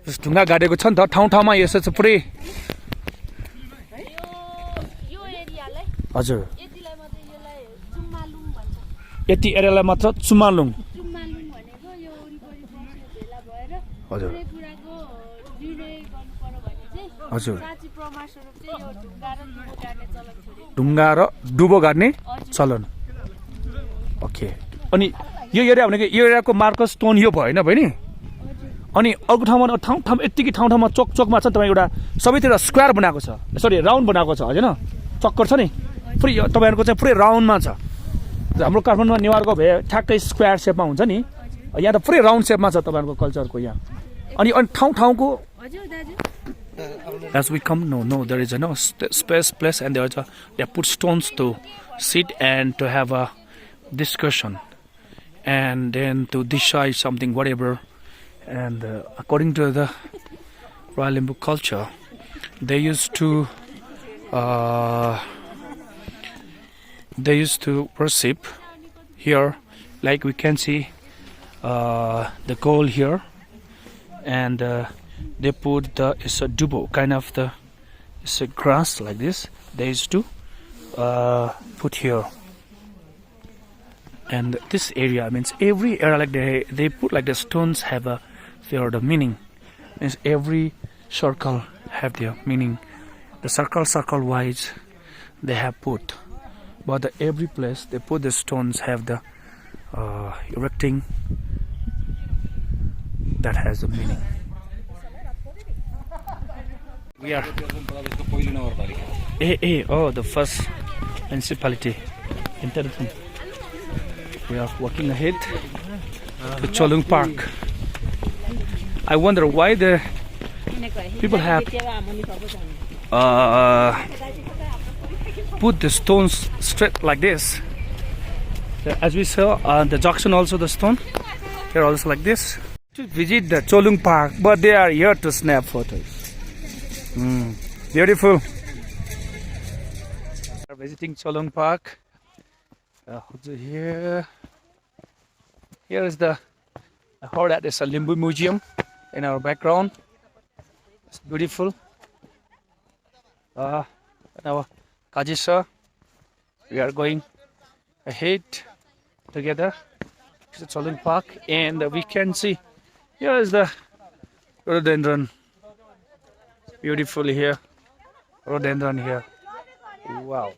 ढुङ्गा गाडेको छ नि त ठाउँ ठाउँमा यसो चाहिँ पुरै हजुर यति एरियालाई मात्र चुमालुङ हजुर हजुर ढुङ्गा र डुबो गाड्ने चलन ओके अनि यो एरिया भनेको यो एरियाको मार्कस स्टोन यो भएन बहिनी अनि अर्को ठाउँमा ठाउँ ठाउँ यत्तिकै ठाउँ ठाउँमा चोक चोकमा छ तपाईँ एउटा सबैतिर स्क्वायर बनाएको छ सरी राउन्ड बनाएको छ होइन चक्कर छ नि पुरै तपाईँहरूको चाहिँ पुरै राउन्डमा छ हाम्रो काठमाडौँमा नेवारको भए ठ्याक्कै स्क्वायर सेपमा हुन्छ नि यहाँ त पुरै राउन्ड सेपमा छ तपाईँहरूको कल्चरको यहाँ अनि ठाउँ ठाउँको as we come no there is no space place and they put stones to sit and to have a discussion and then to decide something whatever and according to the Royal Limbhu culture they used to worship here like we can see the goal here and they put it's a dubo kind of it's a grass like this they used to put here and this area means every area like they put like the stones have their the meaning means every circle have their meaning the circle wise they have put but every place they put the stones have the erecting that has a meaning. We are the first municipality in TERHATUM. We are walking ahead to CHOLUNG Park. I wonder why the people have put the stones straight like this. As we saw the junction also the stone here also like this. To visit the CHOLUNG Park, but they are here to snap photos. Beautiful. We are visiting CHOLUNG Park. Here is I heard that there's a Limbhu museum in our background. It's beautiful. Now, Kajisa, we are going ahead together to CHOLUNG Park, and we can see here is the rhododendron. Beautiful here. Rhododendron here. Wow.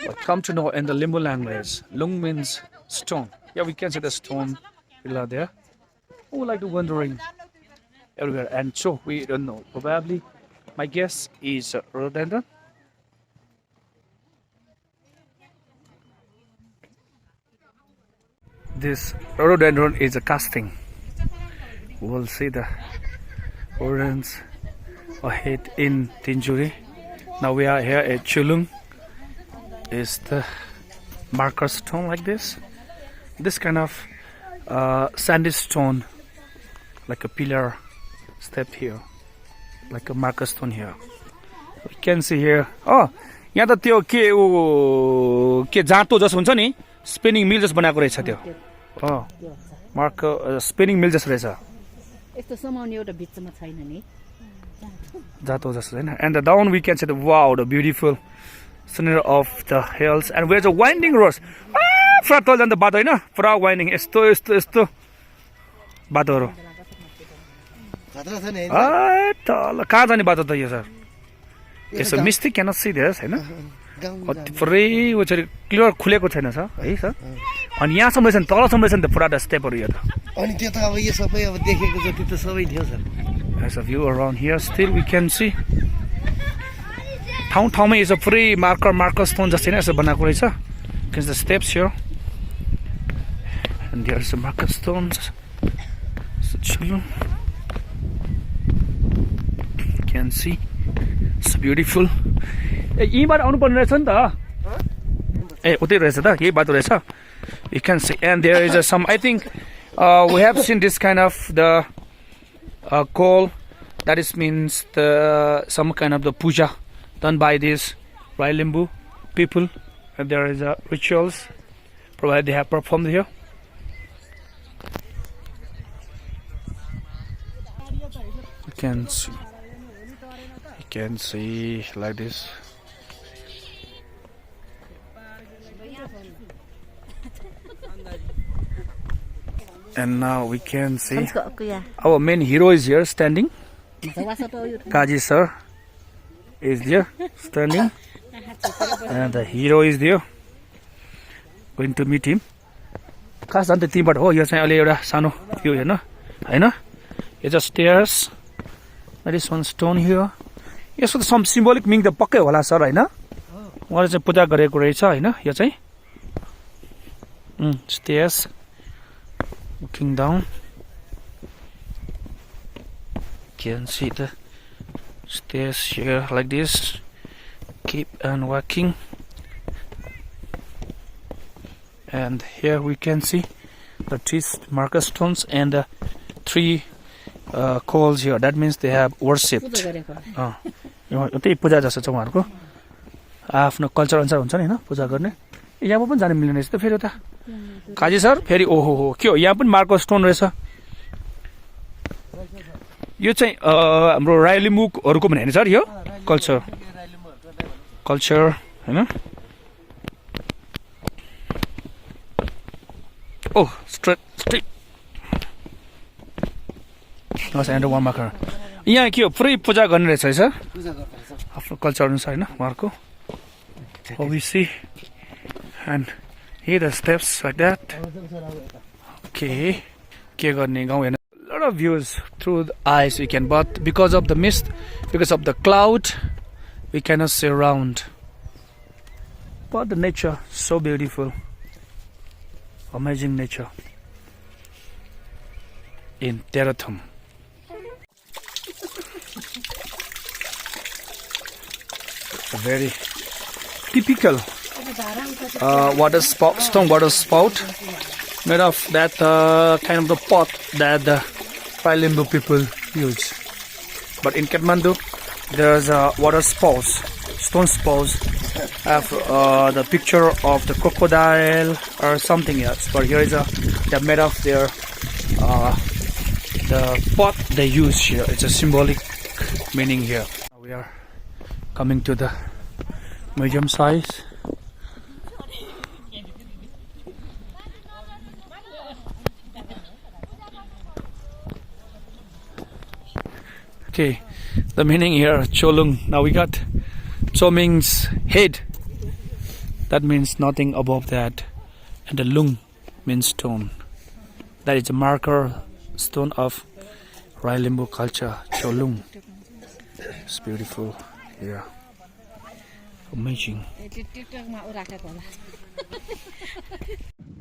But come to know in the Limbhu language, lung means stone. Yeah, we can see the stone pillar there. Who would like to wandering everywhere? And so we don't know. Probably my guess is rhododendron. This rhododendron is a casting. We'll see the orange ahead in Tinjuri. Now we are here at CHOLUNG. Is the marker stone like this? This kind of sandy stone, like a pillar step here, like a marker stone here. We can see here. Oh, यहाँ त त्यो के जाँतो जस्तो हुन्छ नि spinning मिल जस्तो बनाएको रहेछ त्यो मार्क स्पिनिङ मिल जस्तो रहेछ यस्तो समाउने एउटा भित्तामा छैन नि जाँतो जस्तो हैन and down we can see the wow the beautiful scenery of the hills and where's a winding road पुरा तल जान्छ बाटो हैन पुरा वाइन्डिङ यस्तो बाटोहरु खतरा छ नि तल कहाँ जाने बाटो त यो सर यसो मिस्टेक क्यान सी दिस हैन पुरै वचरी क्लियर खुलेको छैन सर है सर अनि यहाँसम्म छ तलसम्म छ नि त पुरा द स्टेपहरु यो त अनि त्यो त अब यो सबै अब देखेको जति त सबै थियो sir as a view around here still we can see ठाउँ ठाउँमै यसो पुरै मार्कर स्टोन जस्तै नै यसो बनाएको रहेछ because the steps here and there are some marker stones so CHOLUNG you can see it's beautiful यहीँबाट आउनु पर्ने रहेछ नि त ए उतै रहेछ त यही बाटो रहेछ you can see and there is some I think we have seen this kind of the call that is means the some kind of the puja done by these Royal Limbhu people and there is rituals provided they have performed here can see like this. And now we can see our main hero is here standing. Kaji sir is there standing, and the hero is there. Going to meet him. खास अन्त त्यहीँबाट हो यो चाहिँ अलि एउटा सानो view हेर्न हैन यो just stairs. That is one stone here. यसको त some symbolic meaning त पक्कै होला सर हैन उहाँले चाहिँ पूजा गरेको रहेछ हैन यो चाहिँ stairs looking down. Can see the stairs here like this. Keep on walking. And here we can see the three marker stones and the three coals here. That means they have worshipped. त्यही पूजा जस्तो छ उहाँहरुको आफ्नो culture अनुसार हुन्छ नि हैन पूजा गर्ने यहाँ पनि जान मिल्दैन रहेछ त फेरि उता काजी सर फेरि ओहो हो के हो यहाँ पनि मार्कर स्टोन रहेछ यो चाहिँ हाम्रो राई लिम्बूहरुको पनि हैन सर यो कल्चर हैन Oh, straight. That's another one marker. यहाँ के हो पुरै पूजा गर्ने रहेछ है सर आफ्नो कल्चर अनुसार हैन उहाँहरुको we see and here the steps like that. Okay, के गर्ने गाउँ हेर्न a lot of views through the eyes we can, but because of the mist, because of the cloud, we cannot see around. But the nature so beautiful. Amazing nature in TERHATUM. A very typical stone water spout made of that kind of the pot that the Limbhu people use. But in Kathmandu, there's a water spouts, stone spouts. Have the picture of the crocodile or something else, but here is they're made of their the pot they use here. It's a symbolic meaning here. We are coming to the medium size. Okay, the meaning here Cholung. Now we got Cho means head, that means nothing above that, and the lung means stone. That is a marker stone of Rai Limbhu culture, Cholung. It's beautiful here, amazing. We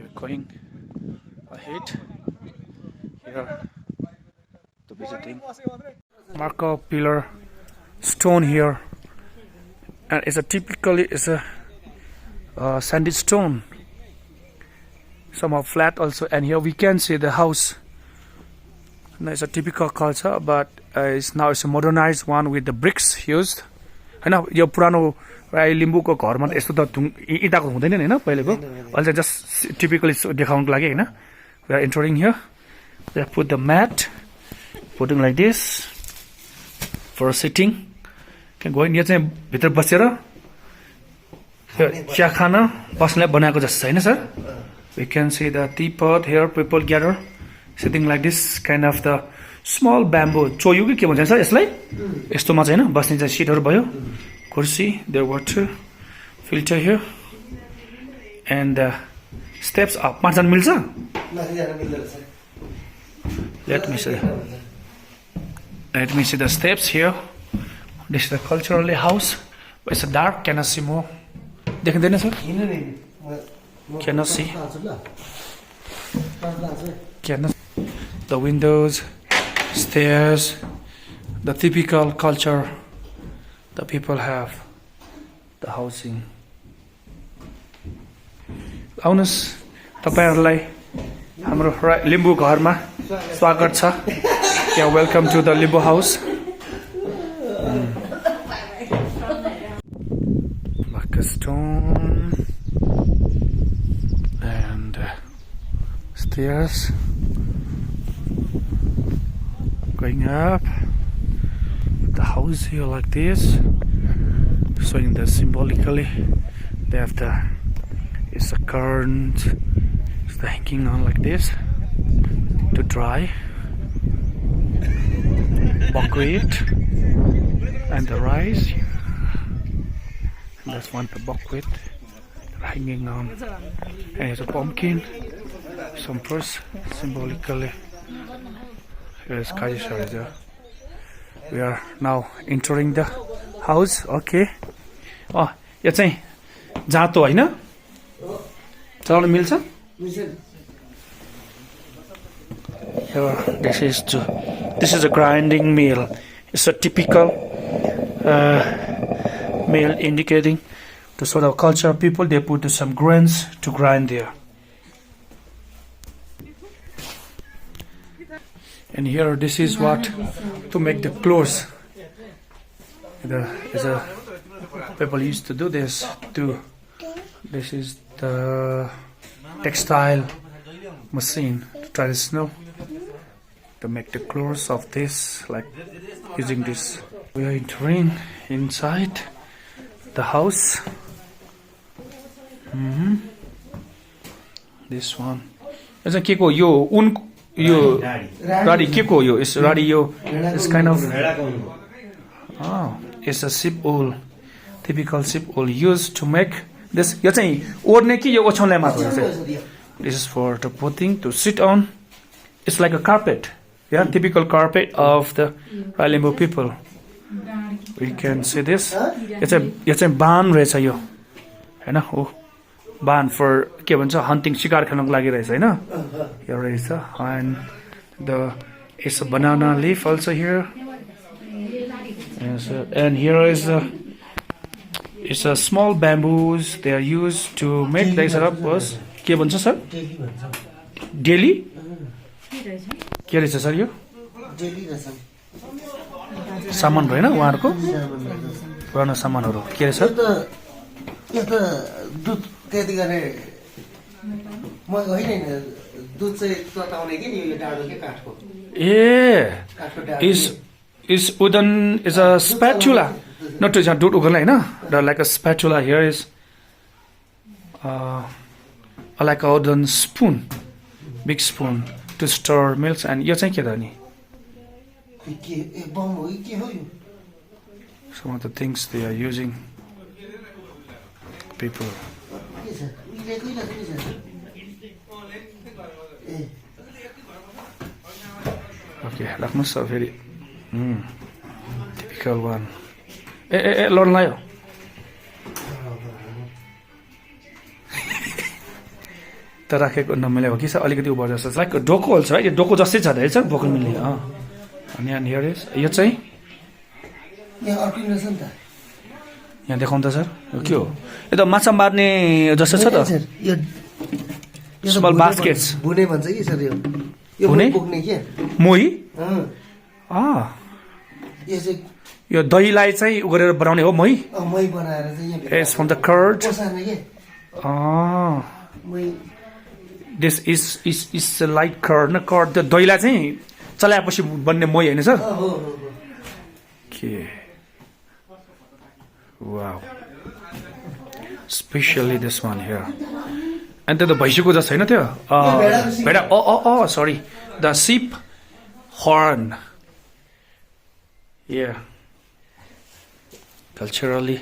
are going ahead here to visiting marker pillar stone here. And it's a sandy stone, somehow flat also. And here we can see the house. Now it's a typical culture, but it's a modernized one with the bricks used. And now your पुरानो राई लिम्बूको घरमा यस्तो त इटाको हुँदैन नि हैन पहिलेको अहिले just typically देखाउनको लागि हैन. We are entering here. They put the mat, putting like this for sitting. Can go in here चाहिँ भित्र बसेर चिया खान बस्नलाई बनाएको जस्तो छैन sir. We can see the teapot here, people gather sitting like this, kind of the small bamboo Cho Oyu कि के भन्छ sir यसलाई यस्तोमा चाहिँ हैन बस्ने चाहिँ सिटहरु भयो कुर्सी, their water filter here and steps up. मान्छे मिल्छ? Let me see the steps here. This is the culturally house. It's dark, cannot see more. देखिँदैन sir? Cannot see. Cannot. The windows, stairs, the typical culture the people have. The housing. आउनुस् तपाईहरुलाई हाम्रो लिम्बू घरमा स्वागत छ. Yeah, welcome to the Limbhu house. Like a stone and stairs going up. the house here like this, showing that symbolically they have it's a current, it's the hanging on like this to dry. Buckwheat and the rice, and that's one the buckwheat hanging on, and here's a pumpkin, some fruits symbolically. Here's Kajishwarija. We are now entering the house. Okay. Oh, यो चाहिँ जातो हैन? चलाउन मिल्छ? Here, this is a grinding mill. It's a typical mill indicating the sort of culture of people. They put some grains to grind there. And here, this is what to make the clothes. People used to do this too. This is the textile machine, traditional, to make the clothes of this, like using this. We are entering inside the house. This one. It's a kiko yo radi kiko yo. It's radi yo. It's kind of it's a sheep wool, typical sheep wool used to make this. Yo चाहिँ ओड्ने कि यो ओछ्याउनलाई मात्र हुन्छ. This is for the putting to sit on. It's like a carpet. Yeah, typical carpet of the Limbhu people. We can see this. It's a barn रहेछ यो. हैन हो. Barn for के भन्छ hunting शिकार खेल्नको लागि रहेछ हैन. यो रहेछ, and it's a banana leaf also here. Yes, and here is it's a small bamboos they are used to make this up was. के भन्छ सर? डेली के रहेछ सर यो? सामान होइन उहाँहरुको पुरानो सामानहरु के रहेछ? यो त दुध त्यति गरे म होइन दुध चाहिँ तताउने के यो डाडो के काठको is wooden is a spatula, not to do it like a spatula. Here is like a wooden spoon, big spoon to store milks. And you think any some of the things they are using, people. Okay, like most of it. Typical one. Lon layo. त राखेको नमिले हो कि sir अलिकति उभर जस्तो like डोको होल्छ है. यो डोको जस्तै छ रहेछ बोक्न मिल्ने. अनि यहाँ हियर इज यो चाहिँ यहाँ अर्किन रहेछ नि त. यहाँ देखाउँ त सर. यो के हो? यो त माछा मार्ने जस्तो छ त. यो स्मल बास्केट्स बुने भन्छ कि सर यो. यो बोक्ने के? मोही? यो चाहिँ यो दहीलाई चाहिँ उ गरेर बनाउने हो मोही? मोही बनाएर चाहिँ यहाँ It's from the curd. पोसार्ने के? मोही. This is a light curd. न curd the दहीलाई चाहिँ चलाएपछि बन्ने मोही हैन सर? Okay. Wow. Especially this one here. And the भैँसीको जस्तो हैन त्यो? भेडा. Sorry. The sheep horn. Yeah. Culturally.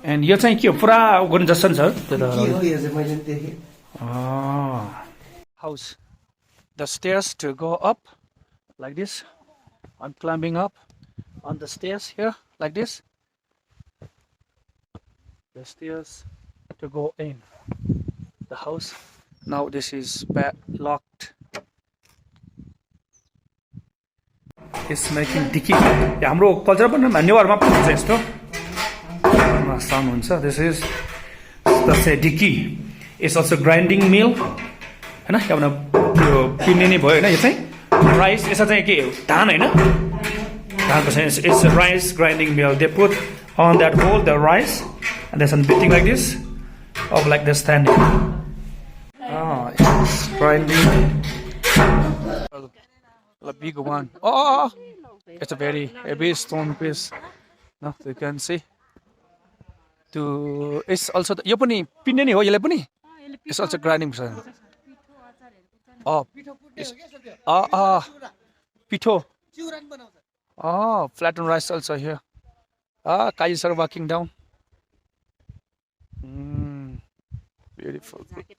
And यो चाहिँ के हो? पुरा गर्न जस्तो नि सर? के हो यो चाहिँ मैले देखेँ. House. The stairs to go up like this. I'm climbing up on the stairs here like this. The stairs to go in the house. Now this is locked. It's making dicky. हाम्रो culture पनि नेवारमा पनि हुन्छ यस्तो. Sound हुन्छ. This is let's say dicky. It's also grinding mill. हैन यहाँ यो पिन्ने नै भयो हैन यो चाहिँ राइस यसमा चाहिँ के हो धान हैन धानको चाहिँ it's a rice grinding mill. They put on that hole the rice and there's some beating like this of like the standing. It's grinding a big one. It's a very heavy stone piece. No, you can see. To it's also यो पनि पिन्ने नि हो यसले पनि. It's also grinding machine. Oh, pito. चिउरान बनाउँछ Oh, flattened rice also here. Kajis are walking down. Beautiful. Jacket